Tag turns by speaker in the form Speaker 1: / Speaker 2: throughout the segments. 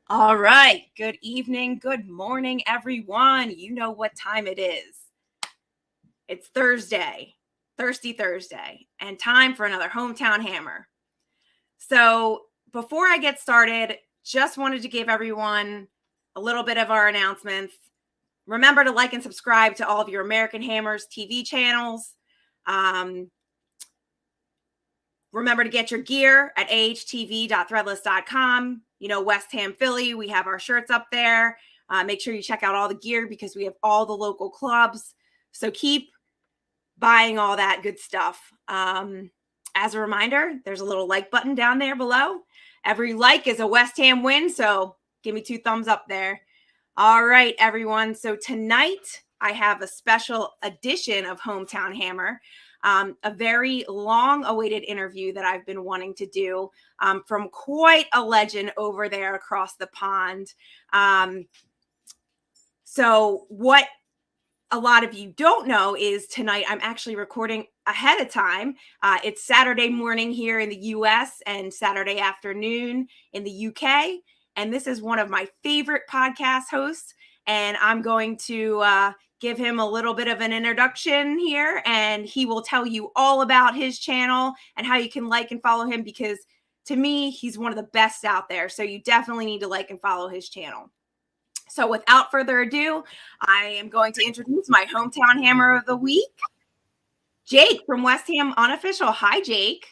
Speaker 1: All right. Good evening. Good morning, everyone. You know what time it is. It's Thursday, Thirsty Thursday, and time for another Hometown Hammer. So before I get started, just wanted to give everyone a little bit of our announcements. Remember to like and subscribe to all of your American Hammers TV channels. Remember to get your gear at ahtv.threadless.com. You know, West Ham Philly, we have our shirts up there. Make sure you check out all the gear because we have all the local clubs. So keep buying all that good stuff. As a reminder, there's a little like button down there below. Every like is a West Ham win, so give me 2 thumbs up there. All right, everyone. So tonight I have a special edition of Hometown Hammer. A very long-awaited interview that I've been wanting to do from quite a legend over there across the pond. So what a lot of you don't know is tonight I'm actually recording ahead of time. It's Saturday morning here in the US and Saturday afternoon in the UK. And this is one of my favorite podcast hosts. And I'm going to give him a little bit of an introduction here, and he will tell you all about his channel and how you can like and follow him, because to me, he's one of the best out there. So you definitely need to like and follow his channel. So without further ado, I am going to introduce my Hometown Hammer of the Week, Jake from West Ham Unofficial. Hi, Jake.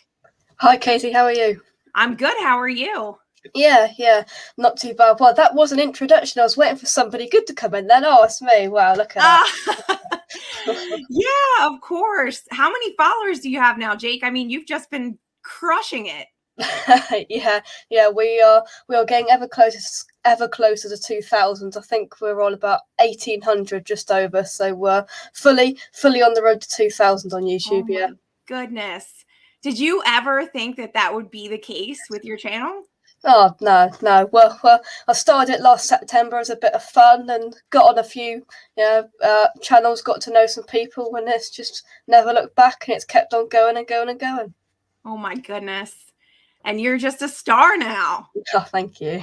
Speaker 2: Hi, Katie. How are you?
Speaker 1: I'm good. How are you?
Speaker 2: Yeah, not too bad. Well, that was an introduction. I was waiting for somebody good to come in then. Oh, it's me. Wow, look at that.
Speaker 1: Yeah, of course. How many followers do you have now, Jake? I mean, you've just been crushing it.
Speaker 2: yeah, we are getting ever closer to 2,000. I think we're all about 1,800 just over. So we're fully on the road to 2,000 on YouTube.
Speaker 1: Oh my goodness. Did you ever think that would be the case with your channel?
Speaker 2: Oh, no. Well, I started it last September as a bit of fun and got on a few channels, got to know some people, and it's just never looked back, and it's kept on going and going and going.
Speaker 1: Oh my goodness. And you're just a star now.
Speaker 2: Oh, thank you.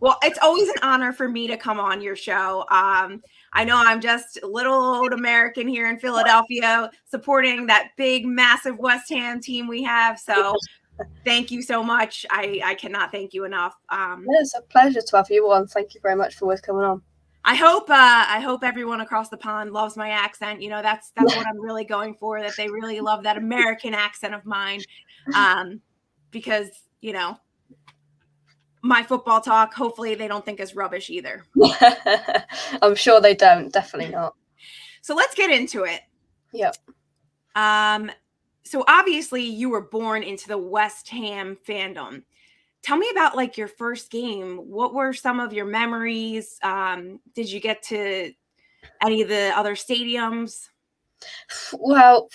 Speaker 1: Well, it's always an honor for me to come on your show. I know I'm just a little old American here in Philadelphia supporting that big, massive West Ham team we have. So thank you so much. I cannot thank you enough.
Speaker 2: It's a pleasure to have you on. Thank you very much for always coming on.
Speaker 1: I hope everyone across the pond loves my accent. You know, that's what I'm really going for, that they really love that American accent of mine. Because, you know, my football talk, hopefully they don't think is rubbish either.
Speaker 2: I'm sure they don't. Definitely not.
Speaker 1: So let's get into it.
Speaker 2: Yep.
Speaker 1: So obviously you were born into the West Ham fandom. Tell me about like your first game. What were some of your memories? Did you get to any of the other stadiums?
Speaker 2: Well,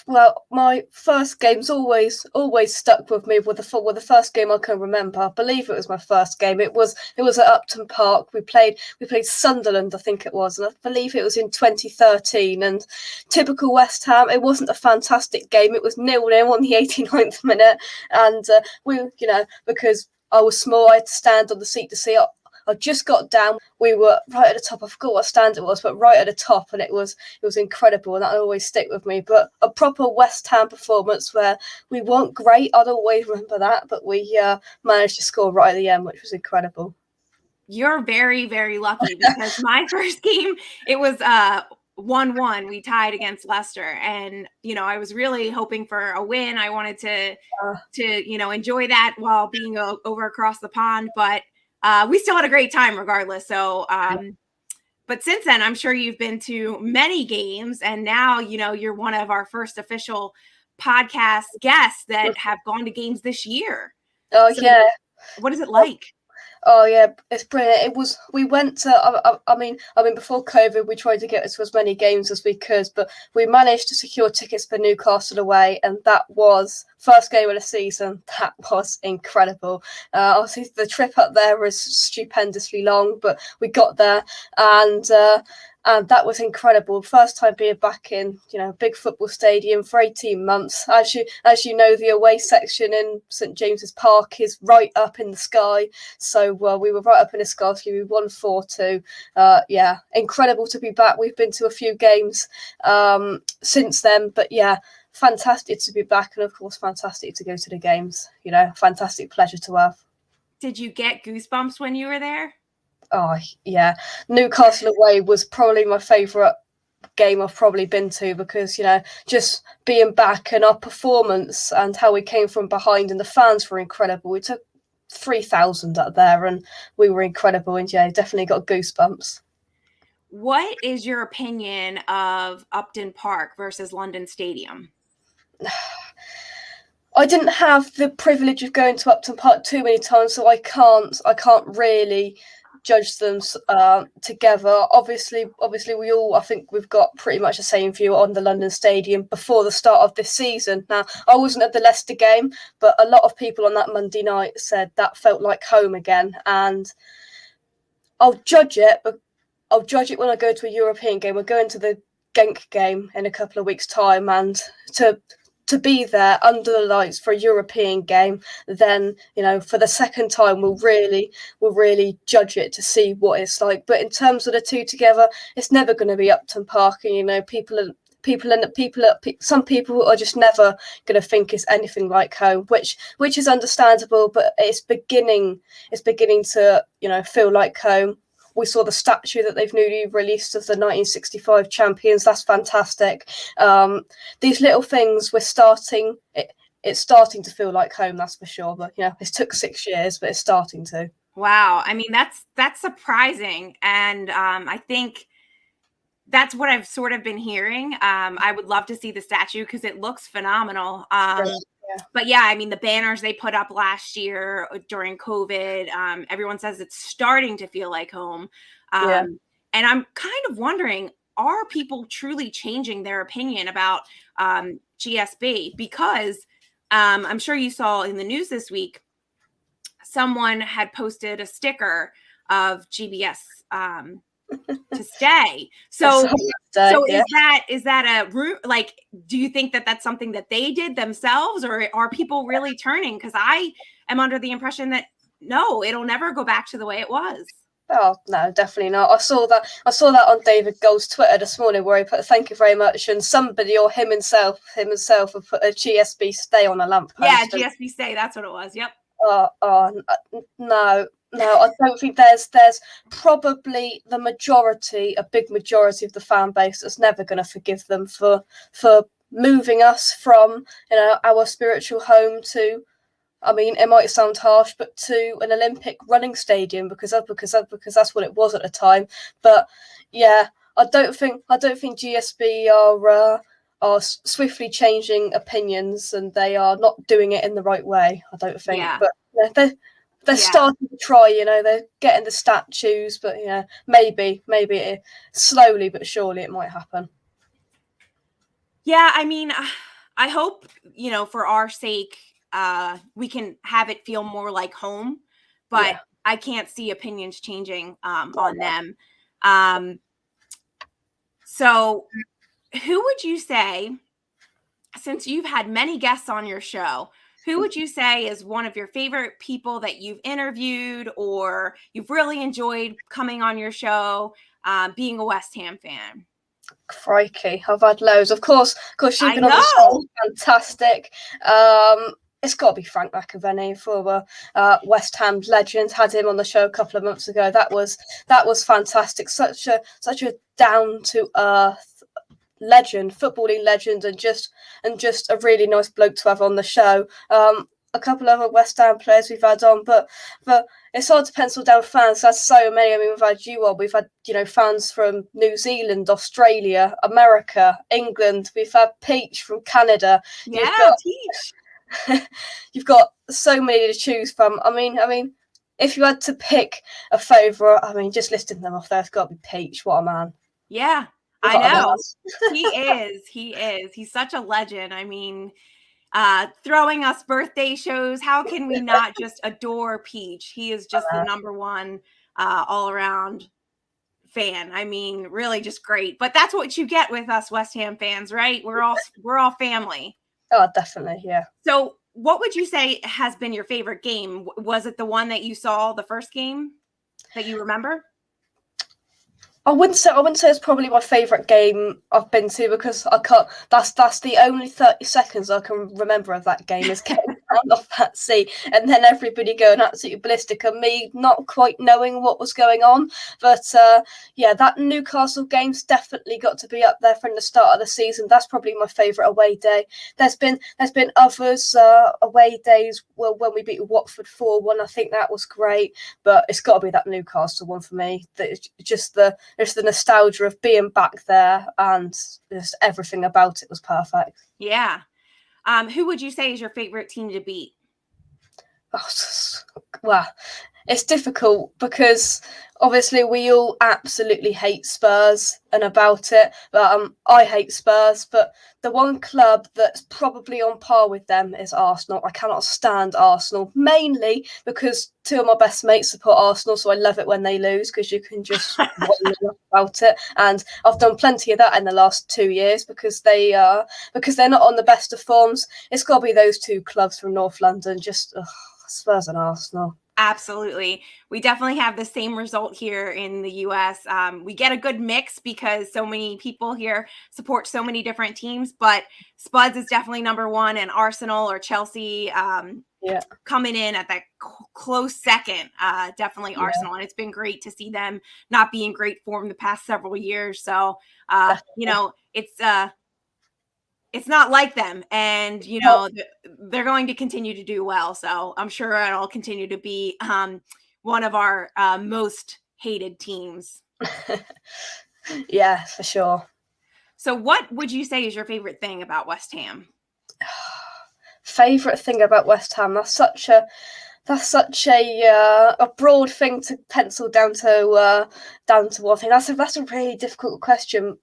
Speaker 2: my first game's always stuck with me. With the first game I can remember, I believe it was my first game. It was at Upton Park. We played Sunderland, I think it was, and I believe it was in 2013. And typical West Ham, it wasn't a fantastic game. It was 0-0 on the 89th minute, and because I was small, I had to stand on the seat to see it. I just got down. We were right at the top. I forgot what stand it was, but right at the top, and it was incredible, and that'll always stick with me. But a proper West Ham performance where we weren't great, I'd always remember that, but we managed to score right at the end, which was incredible.
Speaker 1: You're very, very lucky, because my first game, it was 1-1. We tied against Leicester, and I was really hoping for a win. I wanted to enjoy that while being over across the pond, but we still had a great time regardless. So, but since then, I'm sure you've been to many games, and now, you're one of our first official podcast guests that have gone to games this year.
Speaker 2: Oh, so yeah.
Speaker 1: What is it like?
Speaker 2: Oh yeah, it's brilliant. We went to, I mean, before COVID, we tried to get to as many games as we could, but we managed to secure tickets for Newcastle away, and that was first game of the season. That was incredible. Obviously, the trip up there was stupendously long, but we got there, and And that was incredible. First time being back in, a big football stadium for 18 months. As you know, the away section in St James's Park is right up in the sky. So we were right up in the sky. So we won 4-2. Yeah, incredible to be back. We've been to a few games since then, but yeah, fantastic to be back, and of course, fantastic to go to the games. Fantastic pleasure to have.
Speaker 1: Did you get goosebumps when you were there?
Speaker 2: Oh yeah, Newcastle away was probably my favourite game I've probably been to, because just being back and our performance and how we came from behind, and the fans were incredible. We took 3,000 up there and we were incredible, and yeah, definitely got goosebumps.
Speaker 1: What is your opinion of Upton Park versus London Stadium?
Speaker 2: I didn't have the privilege of going to Upton Park too many times, so I can't really judge them together. Obviously, we all, I think we've got pretty much the same view on the London Stadium before the start of this season. Now, I wasn't at the Leicester game, but a lot of people on that Monday night said that felt like home again. And I'll judge it, but I'll judge it when I go to a European game. We're going to the Genk game in a couple of weeks' time, and to be there under the lights for a European game, then for the second time we'll really judge it to see what it's like. But in terms of the two together, it's never going to be Upton Park, and some people are just never going to think it's anything like home, which is understandable, but it's beginning to feel like home. We saw the statue that they've newly released of the 1965 champions. That's fantastic. These little things, it's starting to feel like home, that's for sure. But it took 6 years, but it's starting to.
Speaker 1: Wow. I mean, that's surprising. And I think that's what I've sort of been hearing. I would love to see the statue because it looks phenomenal. But yeah, I mean, the banners they put up last year during COVID, everyone says it's starting to feel like home. And I'm kind of wondering, are people truly changing their opinion about GSB? Because I'm sure you saw in the news this week, someone had posted a sticker of GBS to stay. So is that a route? Like, do you think that that's something that they did themselves, or are people really turning? Because I am under the impression that no, it'll never go back to the way it was.
Speaker 2: Oh no, definitely not. I saw that on David Gold's Twitter this morning, where he put "thank you very much," and somebody or him himself have put a GSB stay on a lamppost.
Speaker 1: Yeah, GSB stay. That's what it was. Yep.
Speaker 2: No, I don't think there's probably a big majority of the fan base that's never going to forgive them for moving us from our spiritual home to, I mean, it might sound harsh, but to an Olympic running stadium, because that's what it was at the time. But yeah, I don't think GSB are swiftly changing opinions, and they are not doing it in the right way, I don't think.
Speaker 1: Yeah.
Speaker 2: But they're starting to try, they're getting the statues, but maybe slowly but surely it might happen.
Speaker 1: Yeah, I mean, I hope, for our sake, we can have it feel more like home, but I can't see opinions changing on them. So who would you say, since you've had many guests on your show, who would you say is one of your favorite people that you've interviewed, or you've really enjoyed coming on your show, being a West Ham fan?
Speaker 2: Crikey, I've had loads. Of course, you've been on the show. Fantastic. It's got to be Frank McAvenny, former West Ham legend. Had him on the show a couple of months ago. That was fantastic. Such a down to earth legend, footballing legend, and just a really nice bloke to have on the show. A couple of other West Ham players we've had on, but it's hard to pencil down fans. That's so many. I mean, we've had you on. We've had fans from New Zealand, Australia, America, England. We've had Peach from Canada.
Speaker 1: Yeah, Peach.
Speaker 2: You've got so many to choose from. I mean, if you had to pick a favourite, I mean, just listing them off there, it's got to be Peach. What a man!
Speaker 1: Yeah, I know. He is. He's such a legend. I mean, throwing us birthday shows. How can we not just adore Peach? He is just the number one all around fan. I mean, really just great. But that's what you get with us West Ham fans, right? We're all family.
Speaker 2: Oh, definitely, yeah.
Speaker 1: So what would you say has been your favorite game? Was it the one that you saw, the first game that you remember?
Speaker 2: I wouldn't say it's probably my favourite game I've been to, because I can't. That's the only 30 seconds I can remember of that game, is getting down off that seat and then everybody going absolutely ballistic and me not quite knowing what was going on. But yeah, that Newcastle game's definitely got to be up there from the start of the season. That's probably my favourite away day. There's been others away days when we beat Watford 4-1. I think that was great, but it's got to be that Newcastle one for me. That just the nostalgia of being back there, and just everything about it was perfect.
Speaker 1: Yeah. Who would you say is your favorite team to beat?
Speaker 2: Oh, well, it's difficult because obviously we all absolutely hate Spurs and about it, but I hate Spurs, but the one club that's probably on par with them is Arsenal. I cannot stand Arsenal, mainly because two of my best mates support Arsenal, so I love it when they lose because you can just about it. And I've done plenty of that in the last 2 years because they're not on the best of forms. It's got to be those two clubs from North London, just Spurs and Arsenal.
Speaker 1: Absolutely. We definitely have the same result here in the US. We get a good mix because so many people here support so many different teams, but Spuds is definitely number one, and Arsenal or Chelsea coming in at that close second. Definitely Arsenal. And it's been great to see them not be in great form the past several years. So, it's not like them, and they're going to continue to do well. So I'm sure it'll continue to be one of our most hated teams.
Speaker 2: Yeah, for sure.
Speaker 1: So what would you say is your favorite thing about West Ham?
Speaker 2: Favorite thing about West Ham? That's such a broad thing to pencil down to one thing. That's a really difficult question.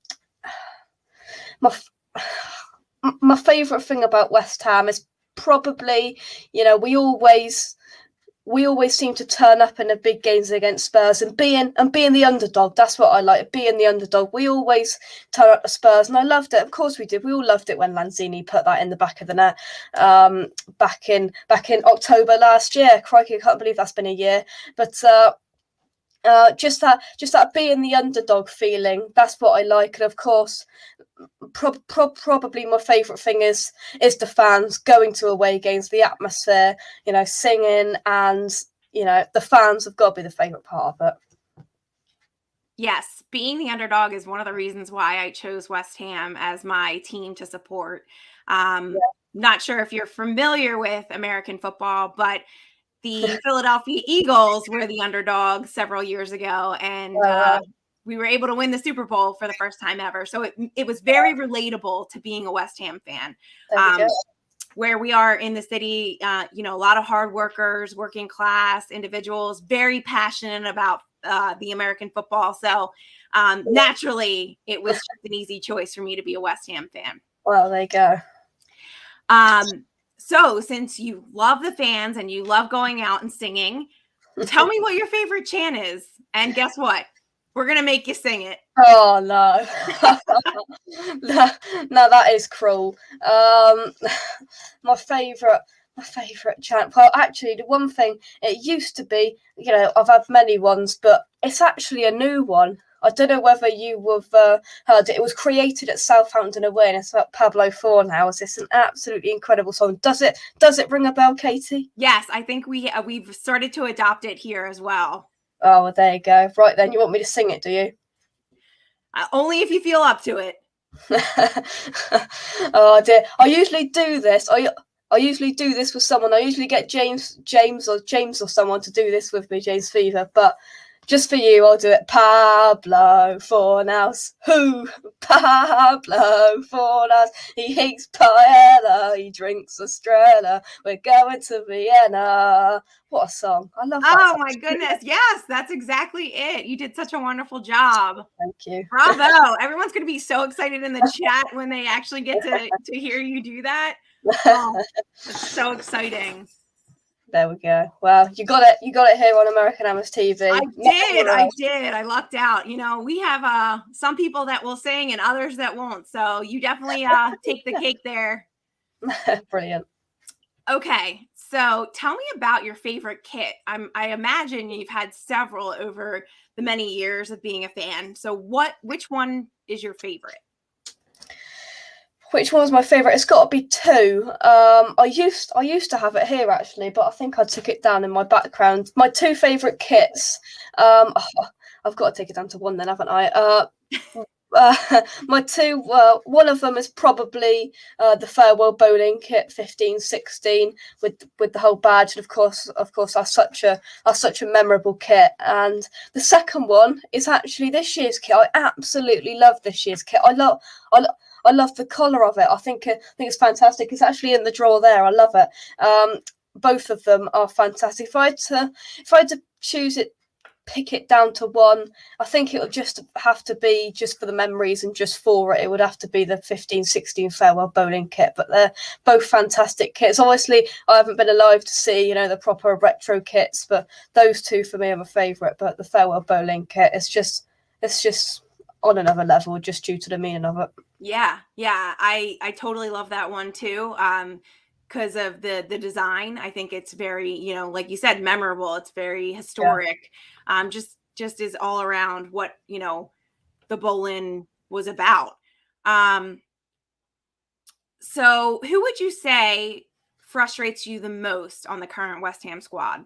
Speaker 2: My favourite thing about West Ham is probably, we always seem to turn up in the big games against Spurs and being the underdog. That's what I like, being the underdog. We always turn up to Spurs, and I loved it. Of course we did. We all loved it when Lanzini put that in the back of the net back in October last year. Crikey, I can't believe that's been a year. But just that being the underdog feeling, that's what I like. And of course, probably my favourite thing is the fans going to away games, the atmosphere, singing, and the fans have got to be the favourite part of it.
Speaker 1: Yes, being the underdog is one of the reasons why I chose West Ham as my team to support. Not sure if you're familiar with American football, but the Philadelphia Eagles were the underdog several years ago, and we were able to win the Super Bowl for the first time ever. So it was very relatable to being a West Ham fan. Where we are in the city, a lot of hard workers, working class individuals, very passionate about the American football. So naturally, it was just an easy choice for me to be a West Ham fan.
Speaker 2: Well, there you go.
Speaker 1: So since you love the fans and you love going out and singing, tell me what your favorite chant is. And guess what? We're going to make you sing it.
Speaker 2: Oh, no. No, that is cruel. My favourite chant. Well, actually, the one thing, it used to be, I've had many ones, but it's actually a new one. I don't know whether you have heard it. It was created at Southampton away, and it's about Pablo Fornals. It's an absolutely incredible song. Does it ring a bell, Katie?
Speaker 1: Yes, I think we've started to adopt it here as well.
Speaker 2: Oh, well, there you go. Right then, you want me to sing it, do you?
Speaker 1: Only if you feel up to it.
Speaker 2: Oh dear. I usually do this. I usually do this with someone. I usually get James or someone to do this with me, James Fever, but just for you, I'll do it. Pablo Fornals. Who? Pablo Fornals. He hates paella. He drinks Estrella. We're going to Vienna. What a song. I love that
Speaker 1: Oh,
Speaker 2: song.
Speaker 1: my goodness. Yes, that's exactly it. You did such a wonderful job.
Speaker 2: Thank you.
Speaker 1: Bravo. Everyone's going to be so excited in the chat when they actually get to hear you do that. Oh, it's so exciting.
Speaker 2: There we go. Well, you got it here on American Hammers TV.
Speaker 1: I did. I lucked out. We have some people that will sing and others that won't. So you definitely take the cake there.
Speaker 2: Brilliant.
Speaker 1: Okay, so tell me about your favorite kit. I imagine you've had several over the many years of being a fan. So which one is your favorite?
Speaker 2: Which one was my favourite? It's got to be two. I used to have it here actually, but I think I took it down in my background. My two favourite kits. I've got to take it down to one then, haven't I? My two. One of them is probably the farewell bowling kit 15-16 with the whole badge, and of course that's such a memorable kit. And the second one is actually this year's kit. I absolutely love this year's kit. I love the colour of it. I think it's fantastic. It's actually in the drawer there. I love it. Both of them are fantastic. If I had to pick it down to one, I think it would just have to be, just for the memories and just for it, it would have to be the 15-16 farewell bowling kit. But they're both fantastic kits. Obviously, I haven't been alive to see, the proper retro kits, but those two for me are my favourite. But the farewell bowling kit, it's just on another level, just due to the meaning of it.
Speaker 1: Yeah, I totally love that one too. Because of the design. I think it's very, like you said, memorable. It's very historic. Yeah. Just is all around what, the bowling was about. So who would you say frustrates you the most on the current West Ham squad?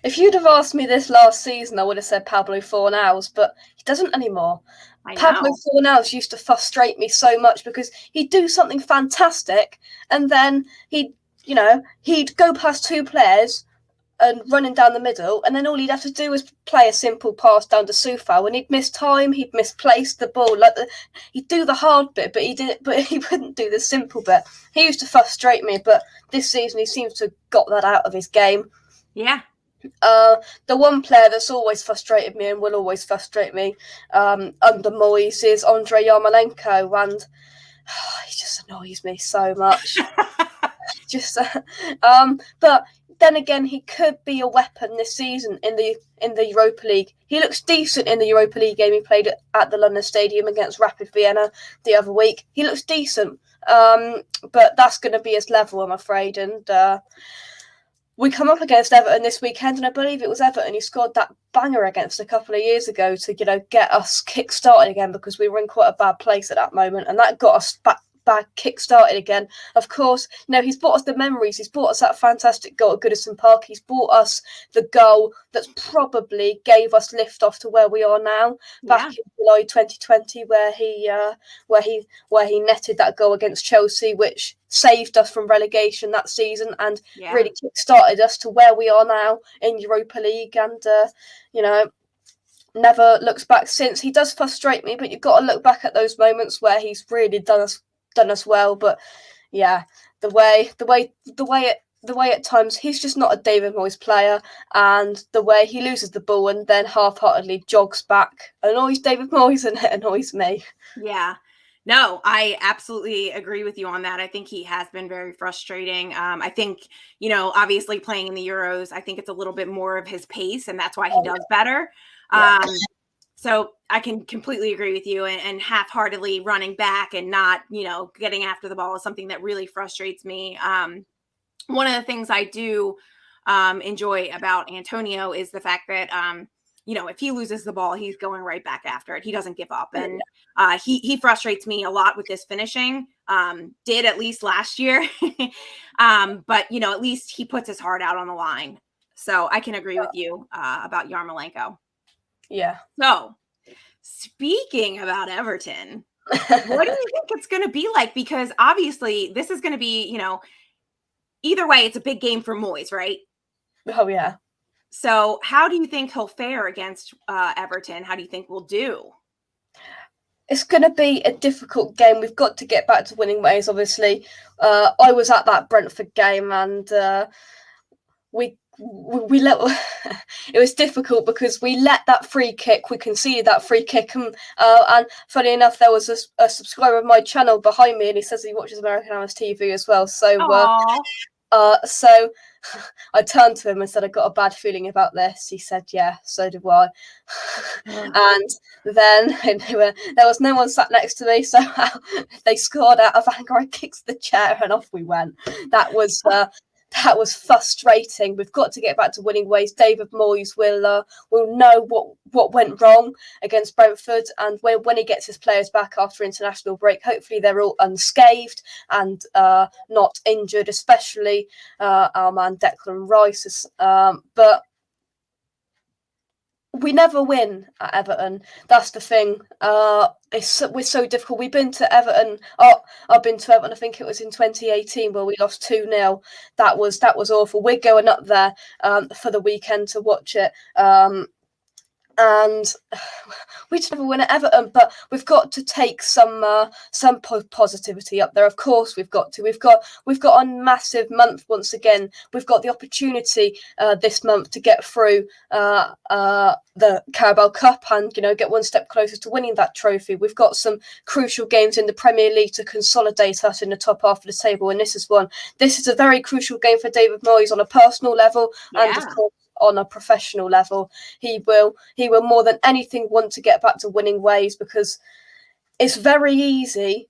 Speaker 2: If you'd have asked me this last season, I would have said Pablo Fornals, but he doesn't anymore. Pablo Fornals used to frustrate me so much because he'd do something fantastic and then he'd go past two players and running down the middle, and then all he'd have to do was play a simple pass down to Soufal, and he'd miss time, he'd misplace the ball. He'd do the hard bit, but he wouldn't do the simple bit. He used to frustrate me, but this season he seems to have got that out of his game.
Speaker 1: Yeah.
Speaker 2: The one player that's always frustrated me and will always frustrate me under Moyes is Andrei Yarmolenko, and he just annoys me so much. But then again, he could be a weapon this season in the Europa League. He looks decent in the Europa League game he played at the London Stadium against Rapid Vienna the other week. He looks decent, but that's going to be his level, I'm afraid. And we come up against Everton this weekend, and I believe it was Everton who scored that banger against a couple of years ago to get us kick-started again, because we were in quite a bad place at that moment, and that got us back kick-started again. Of course, he's brought us the memories. He's brought us that fantastic goal at Goodison Park. He's brought us the goal that's probably gave us lift off to where we are now, back in July 2020, where he netted that goal against Chelsea, which saved us from relegation that season and really kick-started us to where we are now in Europa League. And never looks back since. He does frustrate me, but you've got to look back at those moments where he's really done us well. But the way at times he's just not a David Moyes player, and the way he loses the ball and then half-heartedly jogs back annoys David Moyes, and it annoys me.
Speaker 1: Yeah. No, I absolutely agree with you on that. I think he has been very frustrating. I think, obviously playing in the Euros, I think it's a little bit more of his pace, and that's why he does better. So I can completely agree with you, and half-heartedly running back and not, getting after the ball is something that really frustrates me. One of the things I do enjoy about Antonio is the fact that, if he loses the ball, he's going right back after it. He doesn't give up. And he frustrates me a lot with his finishing, did at least last year. But, at least he puts his heart out on the line. So I can agree with you about Yarmolenko.
Speaker 2: Yeah.
Speaker 1: So speaking about Everton, what do you think it's going to be like? Because obviously this is going to be, either way, it's a big game for Moyes, right?
Speaker 2: Oh, yeah.
Speaker 1: So how do you think he'll fare against Everton? How do you think we'll do?
Speaker 2: It's going to be a difficult game. We've got to get back to winning ways, obviously. I was at that Brentford game, and we let it was difficult because we let that free kick. We conceded that free kick, and funny enough, there was a subscriber of my channel behind me, and he says he watches American Hammers TV as well. So I turned to him and said, I got a bad feeling about this. He said, yeah, so do I. And then there was no one sat next to me, so they scored out of anger. I kicked the chair and off we went. That was frustrating. We've got to get back to winning ways. David Moyes will know what went wrong against Brentford, and when he gets his players back after international break, hopefully they're all unscathed and not injured, especially our man Declan Rice. But we never win at Everton. That's the thing. We're so difficult. We've been to Everton. I've been to Everton. I think it was in 2018 where we lost 2-0. That was awful. We're going up there for the weekend to watch it. And we just never win at Everton, but we've got to take some positivity up there. Of course, we've got to. We've got a massive month once again. We've got the opportunity this month to get through the Carabao Cup and get one step closer to winning that trophy. We've got some crucial games in the Premier League to consolidate us in the top half of the table, and this is one. This is a very crucial game for David Moyes on a personal level, and of course on a professional level. He will more than anything want to get back to winning ways, because it's very easy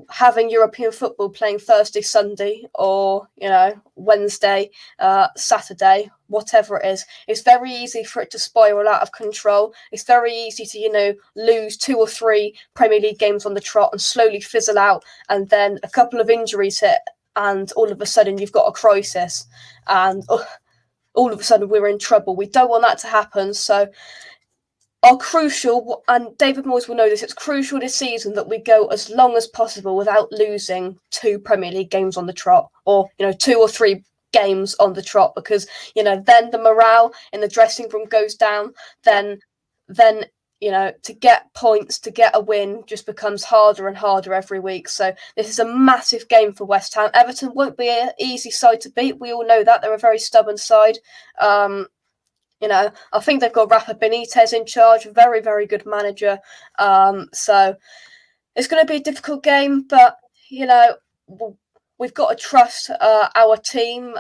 Speaker 2: having European football playing Thursday, Sunday, or Wednesday, Saturday, whatever it is. It's very easy for it to spiral out of control. It's very easy to lose 2 or 3 Premier League games on the trot and slowly fizzle out, and then a couple of injuries hit, and all of a sudden you've got a crisis, and all of a sudden we're in trouble. We don't want that to happen. So are crucial, and David Moyes will know this, it's crucial this season that we go as long as possible without losing 2 Premier League games on the trot, or 2 or 3 games on the trot, because then the morale in the dressing room goes down. Then to get points, to get a win just becomes harder and harder every week. So this is a massive game for West Ham. Everton won't be an easy side to beat. We all know that. They're a very stubborn side. I think they've got Rafa Benitez in charge, a very, very good manager. So it's going to be a difficult game, but we've got to trust our team.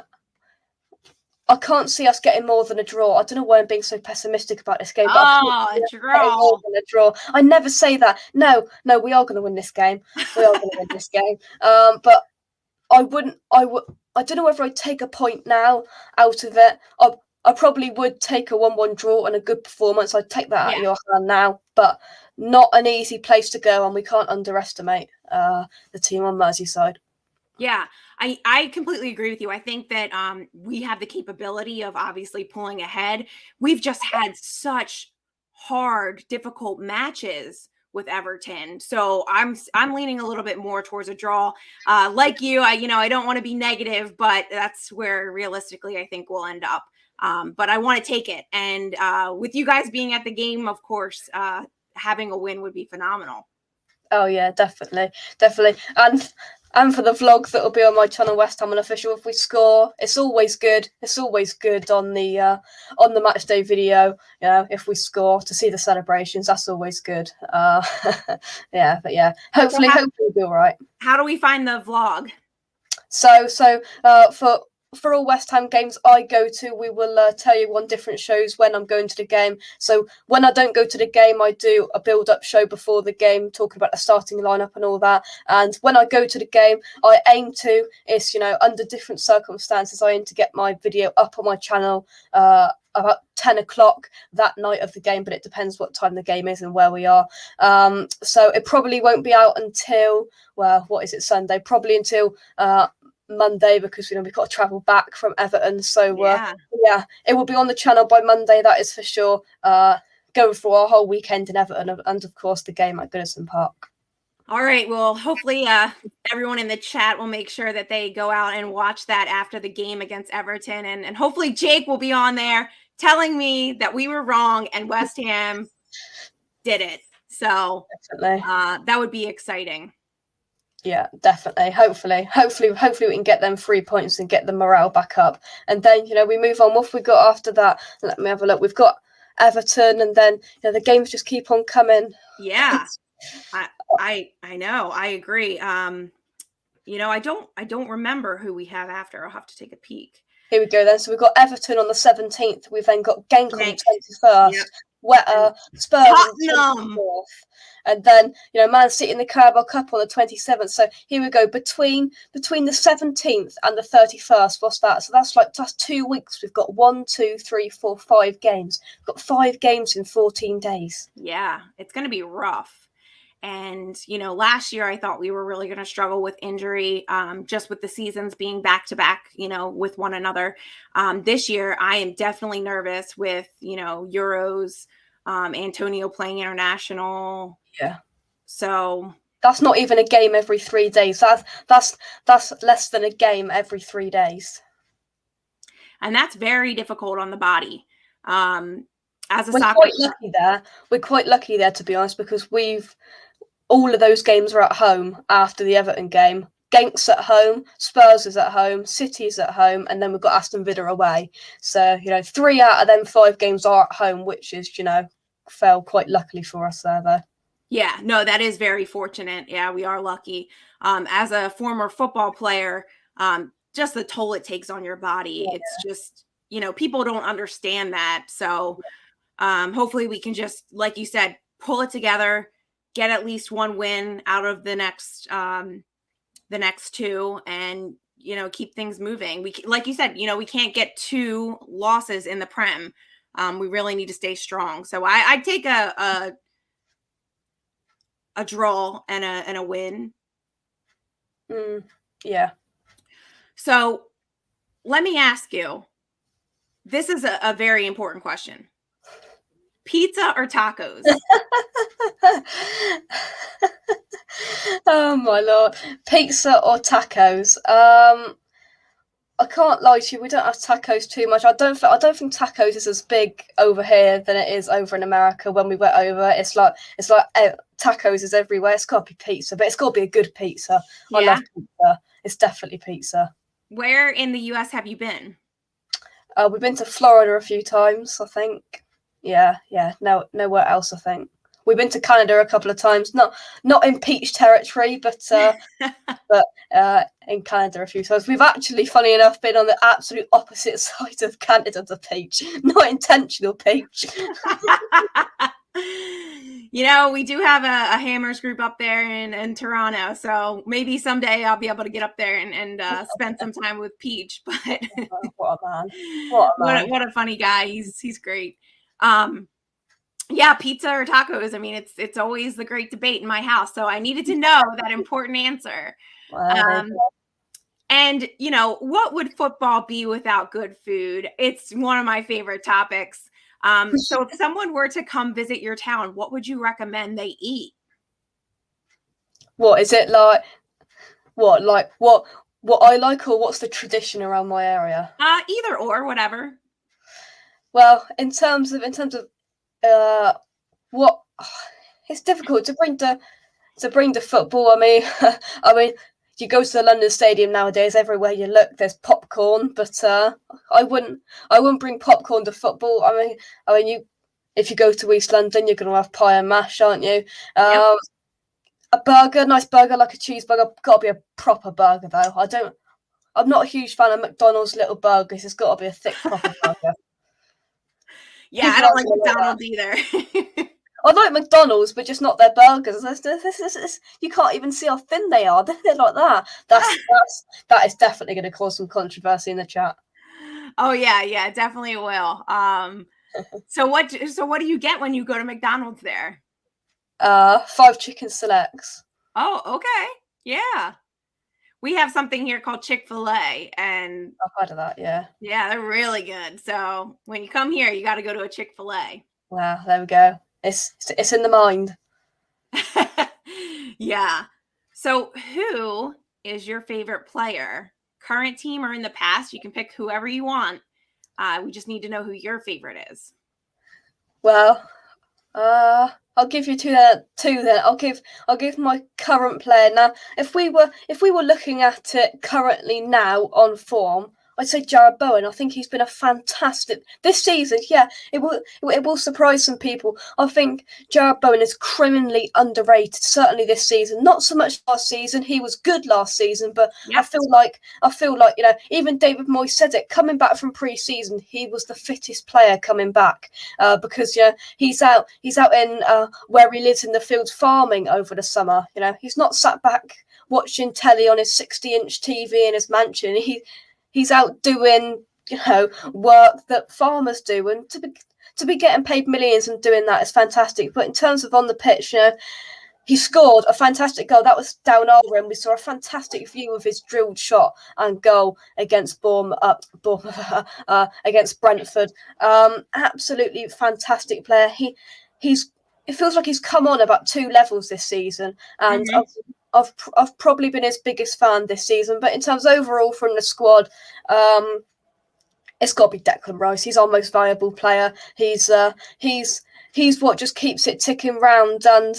Speaker 2: I can't see us getting more than a draw. I don't know why I'm being so pessimistic about this game. But
Speaker 1: a draw.
Speaker 2: More than a draw. I never say that. No, we are going to win this game. We are going to win this game. But I don't know whether I'd take a point now out of it. I probably would take a 1-1 draw and a good performance. I'd take that out of your hand now. But not an easy place to go, and we can't underestimate the team on Merseyside.
Speaker 1: Yeah, I completely agree with you. I think that we have the capability of obviously pulling ahead. We've just had such hard, difficult matches with Everton, so I'm leaning a little bit more towards a draw. Like you, I don't want to be negative, but that's where realistically I think we'll end up. But I want to take it, and with you guys being at the game, of course, having a win would be phenomenal.
Speaker 2: Oh yeah, definitely, and for the vlog that'll be on my channel, West Ham Unofficial, if we score, it's always good. It's always good on the match day video. If we score, to see the celebrations, that's always good. Hopefully we'll be all right.
Speaker 1: How do we find the vlog?
Speaker 2: So for all West Ham games I go to, we will tell you on different shows when I'm going to the game. So when I don't go to the game, I do a build-up show before the game, talking about the starting lineup and all that. And when I go to the game, I aim to, under different circumstances, I aim to get my video up on my channel about 10 o'clock that night of the game, but it depends what time the game is and where we are. So it probably won't be out until, Sunday? Probably until Monday, because we've got to travel back from Everton. So it will be on the channel by Monday, that is for sure. Going for our whole weekend in Everton, and of course the game at Goodison Park.
Speaker 1: All right, well, hopefully everyone in the chat will make sure that they go out and watch that after the game against Everton, and hopefully Jake will be on there telling me that we were wrong and West Ham did it. So that would be exciting.
Speaker 2: Yeah, definitely. Hopefully we can get them 3 points and get the morale back up. And then, we move on. What have we got after that? Let me have a look. We've got Everton, and then the games just keep on coming.
Speaker 1: Yeah. I know. I agree. I don't remember who we have after. I'll have to take a peek.
Speaker 2: Here we go then. So we've got Everton on the 17th. We've then got Genk on the 21st.
Speaker 1: Yep.
Speaker 2: Spurs on the
Speaker 1: Tottenham.
Speaker 2: 24th. And then, Man City in the Carabao Cup on the 27th. So here we go. Between the 17th and the 31st, what's that? So that's 2 weeks. We've got 1, 2, 3, 4, 5 games. We've got 5 games in 14 days.
Speaker 1: Yeah, it's going to be rough. And, last year I thought we were really going to struggle with injury, just with the seasons being back to back, with one another. This year I am definitely nervous with, Euros, Antonio playing international.
Speaker 2: Yeah.
Speaker 1: So
Speaker 2: that's not even a game every 3 days. That's less than a game every 3 days.
Speaker 1: And that's very difficult on the body. As a
Speaker 2: We're
Speaker 1: soccer
Speaker 2: quite lucky there. We're quite lucky there, to be honest, because all of those games are at home after the Everton game. Genk's at home, Spurs is at home, City's at home, and then we've got Aston Villa away. So, 3 out of them 5 games are at home, which is, fell quite luckily for us there, though.
Speaker 1: Yeah, no, that is very fortunate. Yeah, we are lucky. As a former football player, just the toll it takes on your body. Yeah. It's just, people don't understand that. So hopefully we can just, like you said, pull it together, get at least one win out of the next 2, and keep things moving. We, like you said, we can't get 2 losses in the Prem. We really need to stay strong. So I'd take a draw and a win.
Speaker 2: Yeah.
Speaker 1: So let me ask you. This is a very important question. Pizza or tacos?
Speaker 2: Oh my Lord. Pizza or tacos? I can't lie to you, we don't have tacos too much. I don't think tacos is as big over here than it is over in America. When we went over, it's like tacos is everywhere. It's got to be pizza, but it's got to be a good pizza. Yeah. I love pizza. It's definitely pizza.
Speaker 1: Where in the US have you been?
Speaker 2: We've been to Florida a few times, I think. Yeah. Nowhere else, I think. We've been to Canada a couple of times, not in peach territory, but in Canada a few times. We've actually, funny enough, been on the absolute opposite side of Canada to peach, not intentional peach.
Speaker 1: We do have a Hammers group up there in Toronto, so maybe someday I'll be able to get up there and spend some time with Peach. But
Speaker 2: what a man!
Speaker 1: What a funny guy. He's great. Yeah, pizza or tacos. I mean, it's always the great debate in my house. So I needed to know that important answer. And, what would football be without good food? It's one of my favorite topics. So if someone were to come visit your town, what would you recommend they eat?
Speaker 2: What is it like? What I like, or what's the tradition around my area?
Speaker 1: Either or, whatever.
Speaker 2: Well, in terms of what it's difficult to bring to football. I mean, you go to the London Stadium nowadays. Everywhere you look, there's popcorn. But I wouldn't bring popcorn to football. I mean, if you go to East London, you're going to have pie and mash, aren't you? Yep. A burger, nice burger like a cheeseburger. Got to be a proper burger though. I'm not a huge fan of McDonald's little burgers. It's got to be a thick proper burger.
Speaker 1: Yeah, I don't like McDonald's either.
Speaker 2: I like McDonald's, but just not their burgers. You can't even see how thin they are. They're like that. That is definitely going to cause some controversy in the chat.
Speaker 1: Oh yeah, definitely will. So what do you get when you go to McDonald's there?
Speaker 2: 5 chicken selects.
Speaker 1: Oh, okay. Yeah. We have something here called Chick-fil-A, and
Speaker 2: I've heard of that, yeah.
Speaker 1: Yeah, they're really good. So when you come here, you got to go to a Chick-fil-A.
Speaker 2: Wow, there we go. It's in the mind.
Speaker 1: Yeah. So who is your favorite player? Current team or in the past? You can pick whoever you want. We just need to know who your favorite is.
Speaker 2: Well, I'll give you two then. I'll give my current player now. If we were looking at it currently now on form, I'd say Jared Bowen. I think he's been a fantastic this season. Yeah, it will surprise some people. I think Jared Bowen is criminally underrated. Certainly this season, not so much last season. He was good last season, but
Speaker 1: Yep.
Speaker 2: I feel like even David Moyes said it. Coming back from pre-season, he was the fittest player coming back because he's out in where he lives in the fields farming over the summer. He's not sat back watching telly on his 60-inch TV in his mansion. He's out doing, work that farmers do, and to be getting paid millions and doing that is fantastic. But in terms of on the pitch, he scored a fantastic goal. That was down our end. We saw a fantastic view of his drilled shot and goal against against Brentford. Absolutely fantastic player. It feels like he's come on about 2 levels this season, and I've probably been his biggest fan this season. But in terms overall from the squad, it's got to be Declan Rice. He's our most valuable player. He's what just keeps it ticking round. And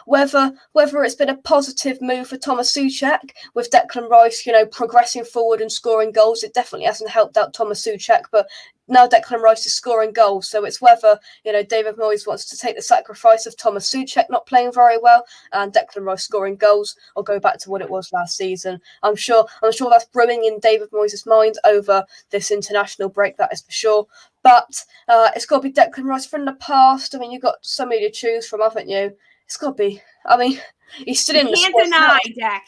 Speaker 2: whether it's been a positive move for Thomas Souček with Declan Rice, progressing forward and scoring goals, it definitely hasn't helped out Thomas Souček. But now Declan Rice is scoring goals, so it's whether David Moyes wants to take the sacrifice of Thomas Souček not playing very well and Declan Rice scoring goals, or go back to what it was last season. I'm sure that's brewing in David Moyes' mind over this international break. That is for sure. But it's got to be Declan Rice from the past. I mean, you've got somebody to choose from, haven't you? It's got to be. I mean, he's still in the squad.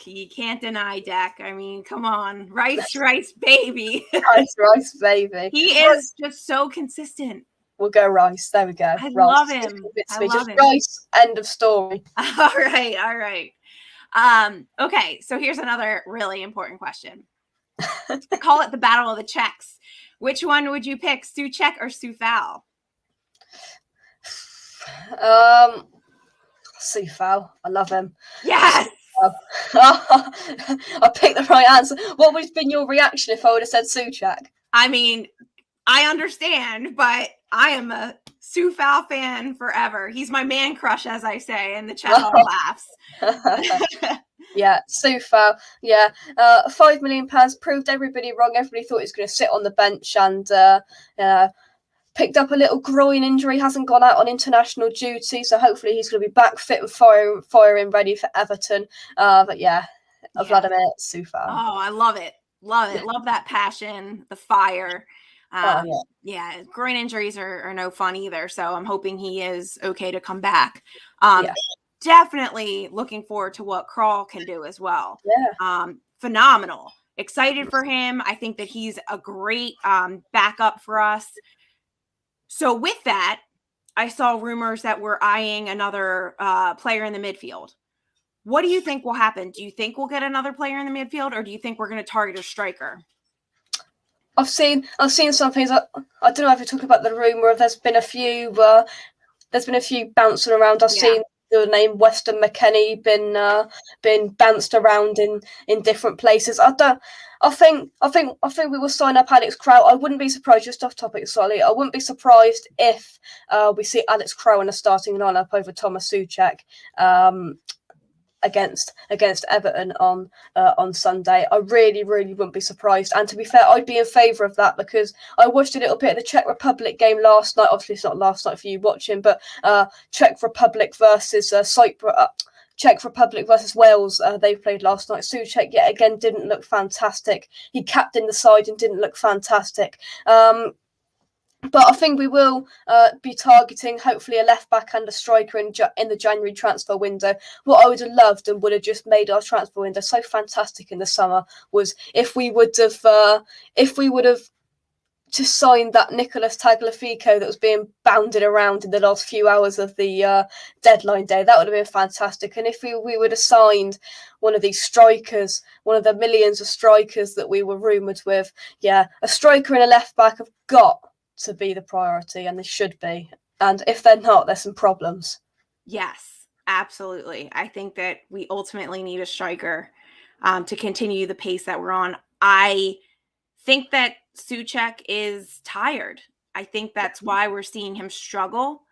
Speaker 1: You can't deny Deck. I mean, come on. Rice, baby.
Speaker 2: Rice, baby.
Speaker 1: He is just so consistent.
Speaker 2: We'll go Rice. There we go.
Speaker 1: I
Speaker 2: Rice.
Speaker 1: love him.
Speaker 2: Just Rice, end of story.
Speaker 1: All right. Okay, so here's another really important question. I call it the battle of the Czechs. Which one would you pick, Souček or Coufal?
Speaker 2: Coufal. I love him.
Speaker 1: Yes!
Speaker 2: I picked the right answer. What would have been your reaction if I would have said Souček?
Speaker 1: I mean, I understand, but I am a Coufal fan forever. He's my man crush, as I say, and the chat all laughs.
Speaker 2: Yeah, Coufal. Yeah, £5 million proved everybody wrong. Everybody thought he was going to sit on the bench, and picked up a little groin injury. Hasn't gone out on international duty, so hopefully he's going to be back fit and firing ready for Everton. But Vladimir Coufal.
Speaker 1: Oh, I love it. Love that passion, the fire. Groin injuries are no fun either. So I'm hoping he is okay to come back. Definitely looking forward to what Krul can do as well.
Speaker 2: Yeah.
Speaker 1: Phenomenal. Excited for him. I think that he's a great backup for us. So with that, I saw rumors that we're eyeing another player in the midfield. What do you think will happen? Do you think we'll get another player in the midfield, or do you think we're going to target a striker?
Speaker 2: I've seen some things. I don't know if you're talking about the rumor of there's been a few bouncing around. I've seen the name Weston McKennie been bounced around in different places. I think we will sign up Alex Krul. I wouldn't be surprised, just off topic slightly, I wouldn't be surprised if we see Alex Krul in a starting lineup over Thomas Souček against Everton on Sunday. I really wouldn't be surprised. And to be fair, I'd be in favour of that, because I watched a little bit of the Czech Republic game last night. Obviously, it's not last night for you watching, but Czech Republic versus Cyprus. Czech Republic versus Wales, they played last night. Souček yet again didn't look fantastic. He captained the side and didn't look fantastic. But I think we will be targeting hopefully a left back and a striker in the January transfer window. What I would have loved and would have just made our transfer window so fantastic in the summer was if we would have just signed that Nicolas Tagliafico that was being bounded around in the last few hours of the deadline day. That would have been fantastic. And if we would have signed one of these strikers, one of the millions of strikers that we were rumoured with, a striker and a left back have got to be the priority, and they should be. And if they're not, there's some problems.
Speaker 1: Yes, absolutely. I think that we ultimately need a striker to continue the pace that we're on. I think that Souček is tired. I think that's why we're seeing him struggle.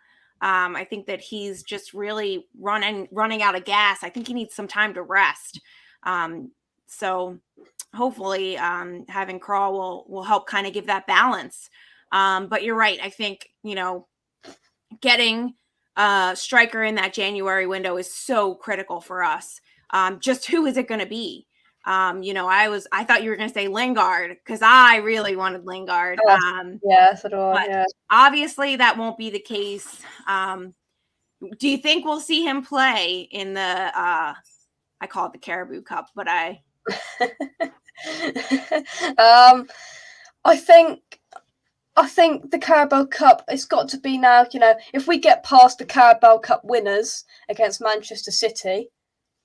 Speaker 1: I think that he's just really running out of gas. I think he needs some time to rest. So hopefully having Crawl will help kind of give that balance. But you're right. I think, getting a striker in that January window is so critical for us. Just who is it going to be? I thought you were going to say Lingard, because I really wanted Lingard.
Speaker 2: Yeah, so do I.
Speaker 1: But
Speaker 2: Yeah.
Speaker 1: obviously that won't be the case. Do you think we'll see him play in the I call it the Caribou Cup, but
Speaker 2: I think the Carabao Cup, it's got to be now, if we get past the Carabao Cup winners against Manchester City,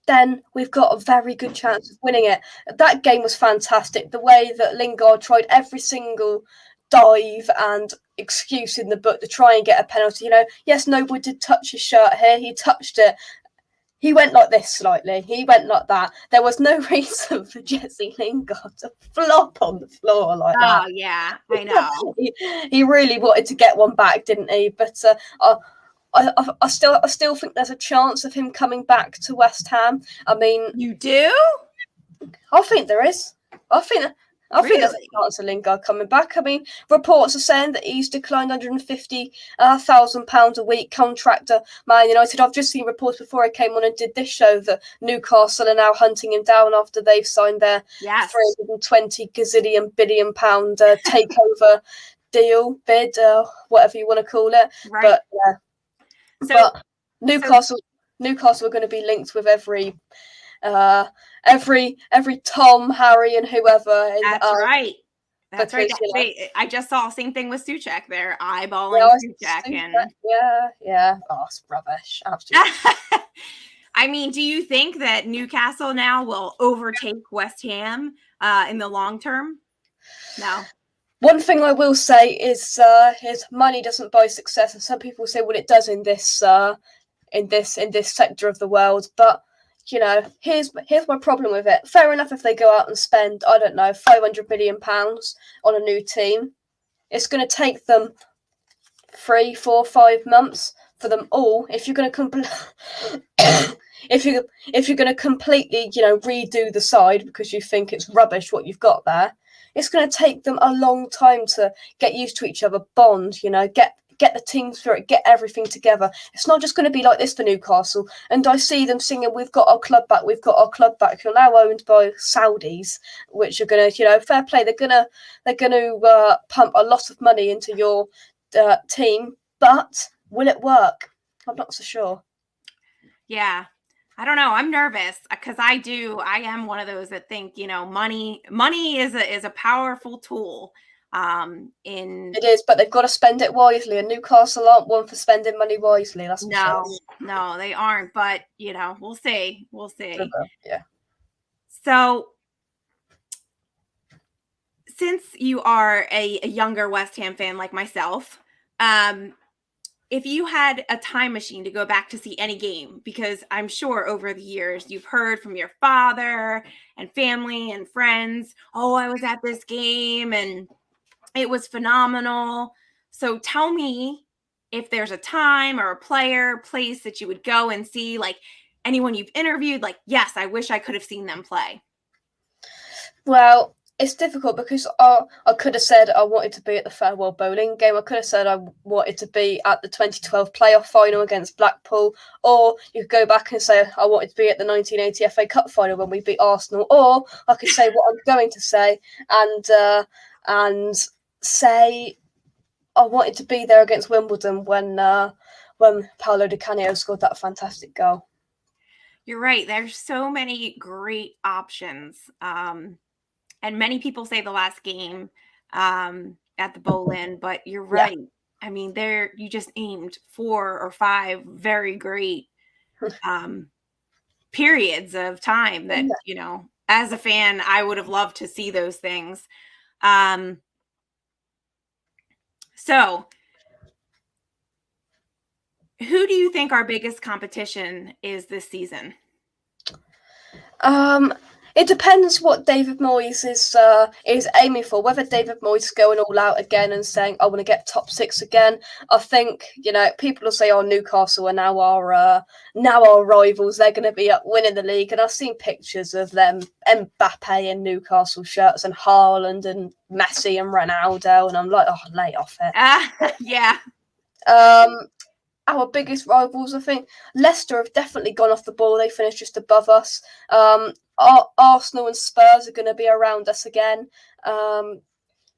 Speaker 2: then we've got a very good chance of winning it. That game was fantastic. The way that Lingard tried every single dive and excuse in the book to try and get a penalty. Yes, Noble did touch his shirt here. He touched it. He went like this slightly. He went like that. There was no reason for Jesse Lingard to flop on the floor like that.
Speaker 1: Oh, yeah, I know.
Speaker 2: He really wanted to get one back, didn't he? But I still think there's a chance of him coming back to West Ham. I mean,
Speaker 1: you do?
Speaker 2: I think there is. I think there's a chance of Lingard coming back. I mean, reports are saying that he's declined £150,000 a week contract at Man United. I've just seen reports before I came on and did this show that Newcastle are now hunting him down after they've signed their 320 gazillion billion pound takeover deal, bid, whatever you want to call it.
Speaker 1: Right.
Speaker 2: But but Newcastle are going to be linked with every Tom, Harry, and whoever.
Speaker 1: That's right. That's right. I just saw the same thing with Souček. They're eyeballing Souček.
Speaker 2: Yeah. Oh, it's rubbish. Absolutely.
Speaker 1: I mean, do you think that Newcastle now will overtake West Ham in the long term? No.
Speaker 2: One thing I will say is money doesn't buy success, and some people say, well, it does in this sector of the world. But here's my problem with it. Fair enough if they go out and spend, I don't know, £500 million on a new team. It's going to take them 3, 4, 5 months for them all. If you're going to if you're going to completely, redo the side because you think it's rubbish what you've got there, it's going to take them a long time to get used to each other, bond, get the team spirit, get everything together. It's not just going to be like this for Newcastle. And I see them singing, "We've got our club back, we've got our club back." You're now owned by Saudis, which are going to, fair play. They're going to pump a lot of money into your team, but will it work? I'm not so sure.
Speaker 1: Yeah. I don't know. I'm nervous because I am one of those that think, money is a powerful tool. It
Speaker 2: is, but they've got to spend it wisely, and Newcastle aren't one for spending money wisely. That's
Speaker 1: no, they aren't. But we'll see.
Speaker 2: Yeah.
Speaker 1: So, since you are a younger West Ham fan like myself, if you had a time machine to go back to see any game, because I'm sure over the years you've heard from your father and family and friends, "Oh, I was at this game and it was phenomenal." So tell me if there's a time or a player, place that you would go and see, like anyone you've interviewed, like, yes, I wish I could have seen them play.
Speaker 2: Well, it's difficult because I could have said I wanted to be at the farewell bowling game. I could have said I wanted to be at the 2012 playoff final against Blackpool. Or you could go back and say I wanted to be at the 1980 FA Cup final when we beat Arsenal. Or I could say what I'm going to say and say I wanted to be there against Wimbledon when Paolo Di Canio scored that fantastic goal.
Speaker 1: You're right. There's so many great options. And many people say the last game at the Boleyn, but you're right. Yeah. I mean, you just aimed 4 or 5 very great periods of time that, as a fan, I would have loved to see those things. So who do you think our biggest competition is this season?
Speaker 2: It depends what David Moyes is aiming for. Whether David Moyes is going all out again and saying, "I want to get top 6 again." I think people will say, "Oh, Newcastle are now our rivals. They're going to be up winning the league." And I've seen pictures of them, Mbappe in Newcastle shirts, and Haaland and Messi and Ronaldo, and I'm like, "Oh, lay off it."
Speaker 1: Yeah.
Speaker 2: Our biggest rivals, I think, Leicester have definitely gone off the ball. They finished just above us. Arsenal and Spurs are going to be around us again.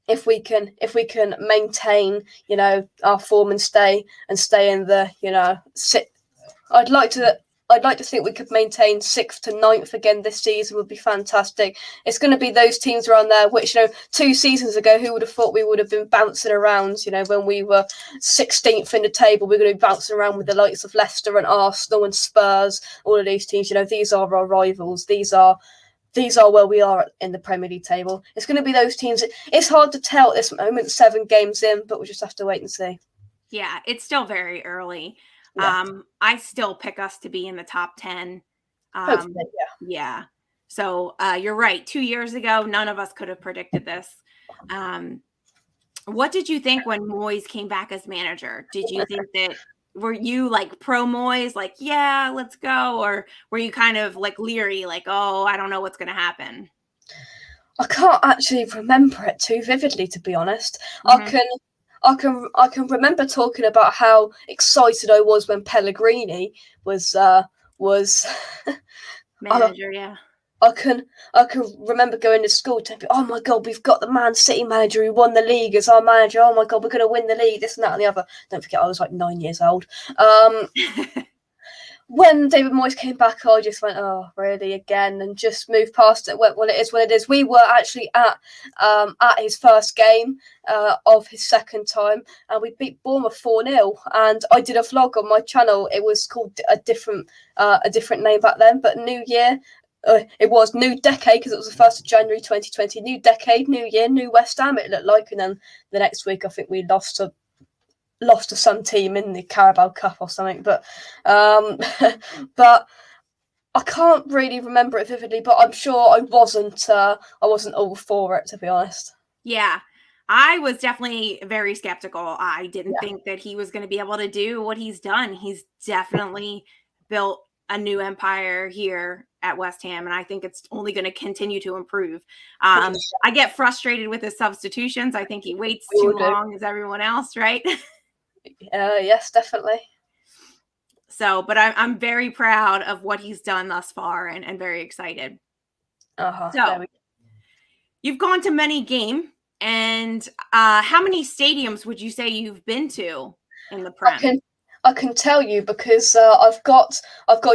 Speaker 2: If we can maintain, our form and stay in the, I'd like to think we could maintain 6th to 9th again this season. Would be fantastic. It's going to be those teams around there, which 2 seasons ago, who would have thought we would have been bouncing around? When we were 16th in the table, we're going to be bouncing around with the likes of Leicester and Arsenal and Spurs. All of these teams, these are our rivals. These are where we are in the Premier League table. It's going to be those teams. It's hard to tell at this moment, 7 games in, but we'll just have to wait and see.
Speaker 1: Yeah, it's still very early.
Speaker 2: Yeah.
Speaker 1: I still pick us to be in the top 10.
Speaker 2: Hopefully,
Speaker 1: Yeah. So you're right. 2 years ago, none of us could have predicted this. What did you think when Moyes came back as manager? Did you think that, were you like pro Moyes, like, yeah, let's go? Or were you kind of like leery, like, oh, I don't know what's going to happen?
Speaker 2: I can't actually remember it too vividly, to be honest. Mm-hmm. I can remember talking about how excited I was when Pellegrini was
Speaker 1: manager. Yeah,
Speaker 2: I can remember going to school to be, oh my God, we've got the Man City manager who won the league as our manager. Oh my God, we're going to win the league. This and that and the other. Don't forget, I was like 9 years old. When David Moyes came back, I just went, oh, really, again, and just moved past it. Well, it is what it is. We were actually at his first game of his second time, and we beat Bournemouth 4-0. And I did a vlog on my channel. It was called a different name back then, but New Year. It was New Decade, because it was the 1st of January 2020. New Decade, New Year, New West Ham, it looked like. And then the next week, I think we lost to some team in the Carabao Cup or something, but but I can't really remember it vividly, but I'm sure I wasn't all for it, to be honest.
Speaker 1: Yeah, I was definitely very skeptical. I didn't think that he was going to be able to do what he's done. He's definitely built a new empire here at West Ham, and I think it's only going to continue to improve. I get frustrated with his substitutions. I think he waits too long as everyone else, right?
Speaker 2: Yes, definitely.
Speaker 1: So, but I'm very proud of what he's done thus far, and very excited. So, you've gone to many games, and how many stadiums would you say you've been to in the Prem?
Speaker 2: I can tell you, because I've got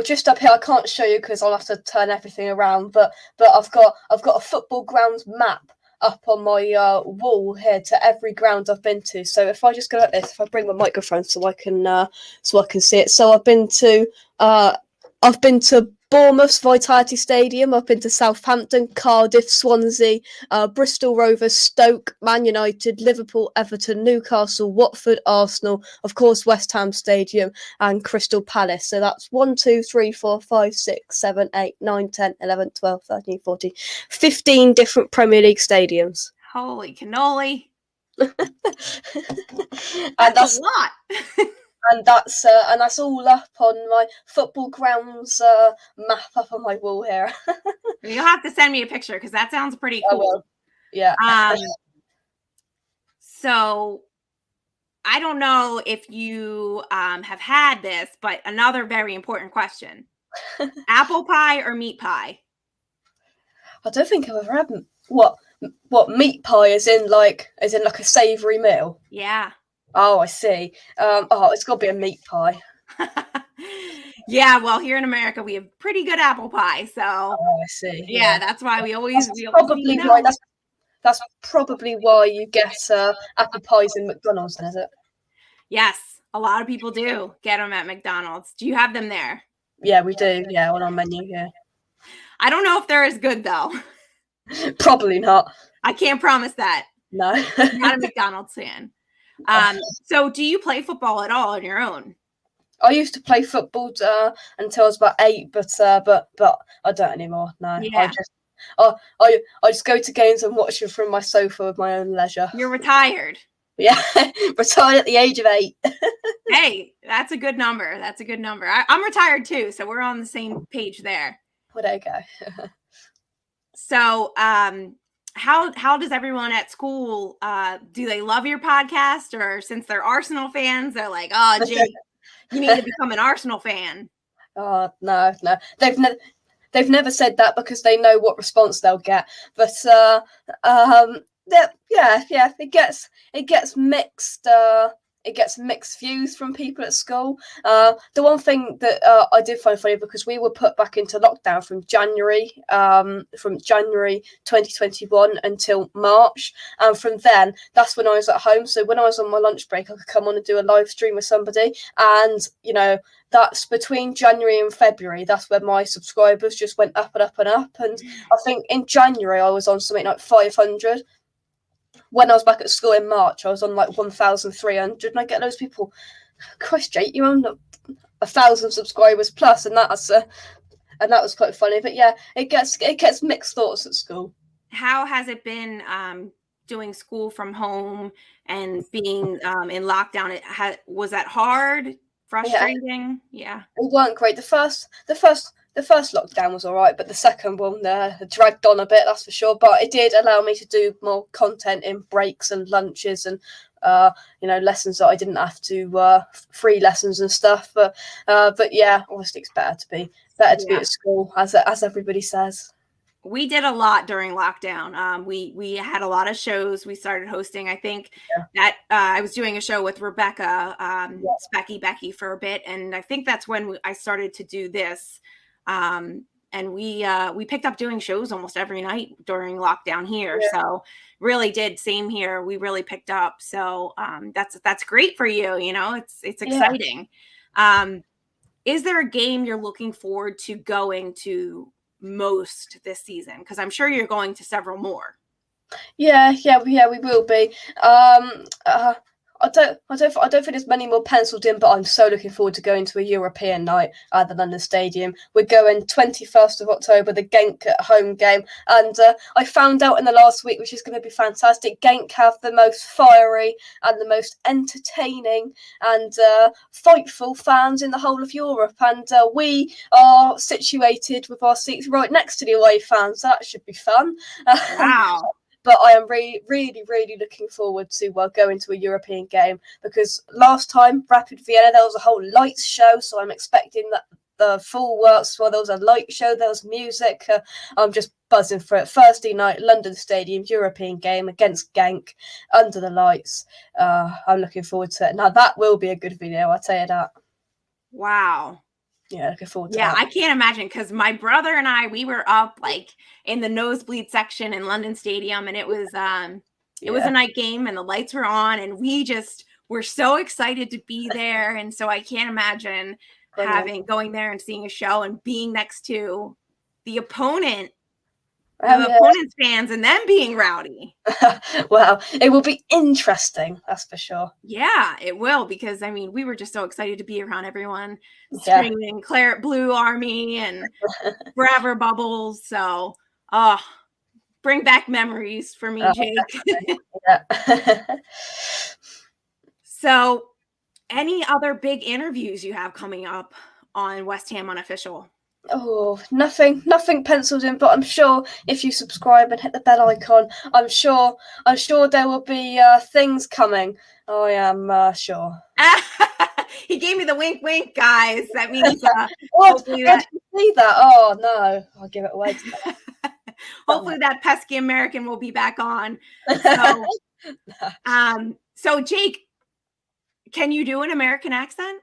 Speaker 2: just up here. I can't show you because I'll have to turn everything around. But I've got a football grounds map up on my wall here to every ground I've been to. So if I just go like this, if I bring my microphone so I can see it. So I've been to Bournemouth's Vitality Stadium. I've been to Southampton, Cardiff, Swansea, Bristol Rovers, Stoke, Man United, Liverpool, Everton, Newcastle, Watford, Arsenal, of course West Ham Stadium, and Crystal Palace. So that's 1, 2, 3, 4, 5, 6, 7, 8, 9, 10, 11, 12, 13, 14, 15 different Premier League stadiums.
Speaker 1: Holy cannoli.
Speaker 2: That's
Speaker 1: a lot.
Speaker 2: And that's all up on my football grounds map up on my wall here.
Speaker 1: You'll have to send me a picture, because that sounds pretty cool.
Speaker 2: Yeah.
Speaker 1: So I don't know if you have had this, but another very important question: apple pie or meat pie?
Speaker 2: I don't think I've ever had what meat pie is in like a savoury meal.
Speaker 1: Yeah.
Speaker 2: Oh, I see. It's got to be a meat pie.
Speaker 1: Yeah, well, here in America, we have pretty good apple pie. So,
Speaker 2: I see.
Speaker 1: Yeah, that's why we always.
Speaker 2: That's probably why you get apple pies in McDonald's, then, is it?
Speaker 1: Yes, a lot of people do get them at McDonald's. Do you have them there?
Speaker 2: Yeah, we do. Yeah, on our menu. Yeah.
Speaker 1: I don't know if they're as good though.
Speaker 2: Probably not.
Speaker 1: I can't promise that.
Speaker 2: No.
Speaker 1: Not a McDonald's fan. So do you play football at all on your own?
Speaker 2: I used to play football until I was about 8, but I don't anymore. No,
Speaker 1: yeah.
Speaker 2: I just go to games and watch them from my sofa with my own leisure.
Speaker 1: You're retired.
Speaker 2: Yeah, retired at the age of 8.
Speaker 1: Hey, that's a good number. That's a good number. I'm retired too, so we're on the same page there.
Speaker 2: Well, there you go.
Speaker 1: So, how does everyone at school, do they love your podcast, or since they're Arsenal fans, they're like, oh, Jake, you need to become an Arsenal fan?
Speaker 2: Oh, no. They've never said that because they know what response they'll get. But it gets mixed. It gets mixed views from people at school. The one thing that I did find funny, because we were put back into lockdown from January 2021 until March, and from then, that's when I was at home. So when I was on my lunch break, I could come on and do a live stream with somebody, and that's between January and February. That's where my subscribers just went up and up and up. And I think in January I was on something like 500. When I was back at school in March, I was on like 1,300, and I get those people, Christ, Jake, you're on 1,000 subscribers plus, and that was quite funny. But yeah, it gets mixed thoughts at school.
Speaker 1: How has it been doing school from home and being in lockdown? Was that hard? Frustrating? Yeah.
Speaker 2: It weren't great. The first lockdown was all right, but the second one dragged on a bit, that's for sure. But it did allow me to do more content in breaks and lunches and lessons that I didn't have to free lessons and stuff. But yeah, obviously it's better to be at school, as everybody says.
Speaker 1: We did a lot during lockdown. We had a lot of shows. We started hosting. I think that I was doing a show with Rebecca, Specky Becky, for a bit, and I think that's when I started to do this. And we picked up doing shows almost every night during lockdown here. Yeah. So really did, same here. We really picked up. So that's great for you. It's exciting. Yeah. Is there a game you're looking forward to going to most this season? Because I'm sure you're going to several more.
Speaker 2: Yeah, we will be. I don't think there's many more penciled in, but I'm so looking forward to going to a European night at the London Stadium. We're going 21st of October, the Genk at home game. And I found out in the last week, which is going to be fantastic, Genk have the most fiery and the most entertaining and fightful fans in the whole of Europe. And we are situated with our seats right next to the away fans, so that should be fun.
Speaker 1: Wow.
Speaker 2: But I am really, really looking forward to going to a European game, because last time, Rapid Vienna, there was a whole lights show, so I'm expecting that the full works. Well, there was a light show, there was music. I'm just buzzing for it. Thursday night, London Stadium, European game against Genk, under the lights. I'm looking forward to it. Now, that will be a good video, I'll tell you that.
Speaker 1: Wow.
Speaker 2: Yeah, looking forward to that.
Speaker 1: I can't imagine, because my brother and I, we were up like in the nosebleed section in London Stadium, and it was a night game, and the lights were on, and we just were so excited to be there. And so I can't imagine going there and seeing a show and being next to the opponent's fans and them being rowdy.
Speaker 2: Well, it will be interesting, that's for sure.
Speaker 1: Yeah, it will, because we were just so excited to be around everyone screaming Claret Blue Army and Forever Bubbles. So bring back memories for me, Jake. So any other big interviews you have coming up on West Ham Unofficial?
Speaker 2: Oh, nothing penciled in, but I'm sure if you subscribe and hit the bell icon, I'm sure there will be things coming. I am sure.
Speaker 1: He gave me the wink, wink, guys. That means
Speaker 2: hopefully that. See that? Oh no, I'll give it away.
Speaker 1: Hopefully that pesky American will be back on. So Jake, can you do an American accent?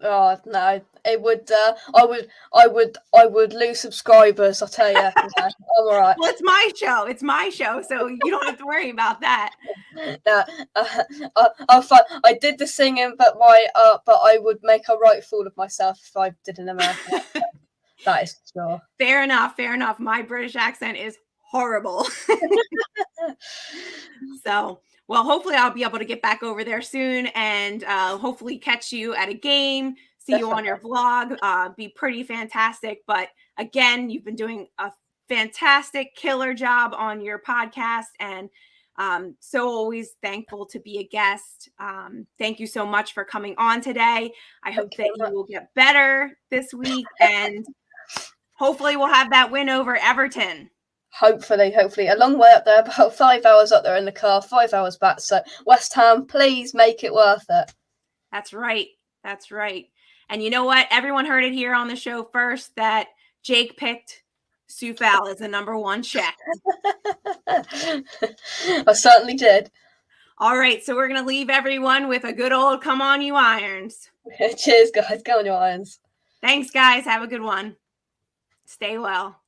Speaker 2: Oh no, it would. I would lose subscribers. I'll tell you. I'm all right.
Speaker 1: Well, it's my show, so you don't have to worry about that.
Speaker 2: No, I did the singing, but I would make a right fool of myself if I did an American accent. That is sure.
Speaker 1: Fair enough. My British accent is horrible. So. Well, hopefully I'll be able to get back over there soon, and hopefully catch you at a game, see you on your vlog. Be pretty fantastic. But again, you've been doing a fantastic killer job on your podcast, and so always thankful to be a guest. Thank you so much for coming on today. I hope that you will get better this week, and hopefully we'll have that win over Everton.
Speaker 2: Hopefully. A long way up there, about 5 hours up there in the car, 5 hours back. So West Ham, please make it worth it.
Speaker 1: That's right. And you know what? Everyone heard it here on the show first that Jake picked Soufal as the number 1 check.
Speaker 2: I certainly did.
Speaker 1: All right, so we're going to leave everyone with a good old come on, you Irons.
Speaker 2: Cheers, guys. Go on, your Irons.
Speaker 1: Thanks, guys. Have a good one. Stay well.